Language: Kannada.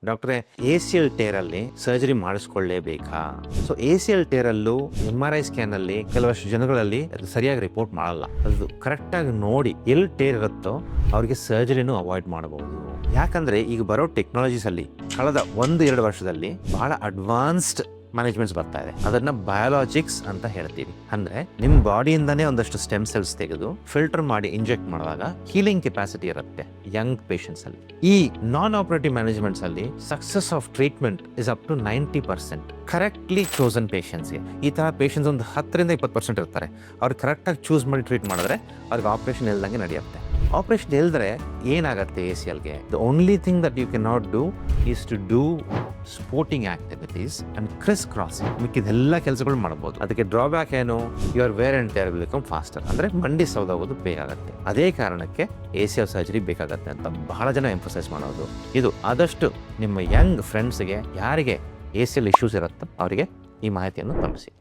ಡಾಕ್ಟ್ರೆ ACL ಟೇರ್ ಅಲ್ಲಿ ಸರ್ಜರಿ ಮಾಡಿಸ್ಕೊಳ್ಳೇಬೇಕಾ? ಸೊ ACL ಟೇರ್ ಅಲ್ಲೂ MRI ಸ್ಕ್ಯಾನ್ ಅಲ್ಲಿ ಕೆಲವಷ್ಟು ಜನಗಳಲ್ಲಿ ಅದು ಸರಿಯಾಗಿ ರಿಪೋರ್ಟ್ ಮಾಡಲ್ಲ. ಅದು ಕರೆಕ್ಟ್ ಆಗಿ ನೋಡಿ ಎಲ್ಲಿ ಟೇರ್ ಇರುತ್ತೋ ಅವ್ರಿಗೆ ಸರ್ಜರಿನೂ ಅವಾಯ್ಡ್ ಮಾಡಬಹುದು. ಯಾಕಂದ್ರೆ ಈಗ ಬರೋ ಟೆಕ್ನಾಲಜೀಸ್ ಅಲ್ಲಿ ಕಳೆದ 1-2 ವರ್ಷದಲ್ಲಿ ಬಹಳ ಅಡ್ವಾನ್ಸ್ಡ್ ಮ್ಯಾನೇಜ್ಮೆಂಟ್ಸ್ ಬರ್ತಾ ಇದೆ. ಅದನ್ನ ಬಯಾಲಜಿಕ್ಸ್ ಅಂತ ಹೇಳ್ತೀವಿ. ಅಂದ್ರೆ ನಿಮ್ ಬಾಡಿಯಿಂದಾನೇ ಒಂದಷ್ಟು ಸ್ಟೆಮ್ ಸೆಲ್ಸ್ ತೆಗೆದು ಫಿಲ್ಟರ್ ಮಾಡಿ ಇಂಜೆಕ್ಟ್ ಮಾಡುವಾಗ ಹೀಲಿಂಗ್ ಕೆಪಾಸಿಟಿ ಇರುತ್ತೆ ಯಂಗ್ ಪೇಷಂಟ್ಸ್ ಅಲ್ಲಿ. ಈ ನಾನ್ ಆಪರೇಟಿವ್ ಮ್ಯಾನೇಜ್ಮೆಂಟ್ಸ್ ಅಲ್ಲಿ success of treatment is up to 90%. Correctly chosen ಪೇಷಂಟ್ಸ್ಗೆ ಈ ತರ ಪೇಷಂಟ್ಸ್ ಒಂದು 10-20% ಇರ್ತಾರೆ. ಅವ್ರು ಕರೆಕ್ಟಾಗಿ ಚೂಸ್ ಮಾಡಿ ಟ್ರೀಟ್ ಮಾಡಿದ್ರೆ ಅವ್ರಿಗೆ ಆಪರೇಷನ್ ಇಲ್ದಂಗೆ ನಡೆಯುತ್ತೆ. ಆಪರೇಷನ್ ಇಲ್ದ್ರೆ ಏನಾಗುತ್ತೆ ACLಗೆ? The only thing that you can not do is to do sporting activities and criss crossing. ಮಿಕ್ಕಿದೆಲ್ಲ ಕೆಲಸಗಳು ಮಾಡಬಹುದು. ಅದಕ್ಕೆ ಡ್ರಾಬ್ಯಾಕ್ ಏನು? Your wear and tear will become faster. ಅಂದ್ರೆ ಮಂಡಿ ಸೌದಾಗೋದು ಬೇಕಾಗತ್ತೆ. ಅದೇ ಕಾರಣಕ್ಕೆ ACL ಸರ್ಜರಿ ಬೇಕಾಗತ್ತೆ ಅಂತ ಬಹಳ ಜನ ಎಂಫಸೈಸ್ ಮಾಡೋದು. ಇದು ಆದಷ್ಟು ನಿಮ್ಮ ಯಂಗ್ ಫ್ರೆಂಡ್ಸ್ಗೆ ಯಾರಿಗೆ ACL ಇಶ್ಯೂಸ್ ಇರುತ್ತೋ ಅವರಿಗೆ ಈ ಮಾಹಿತಿಯನ್ನು ತಲುಪಿಸಿ.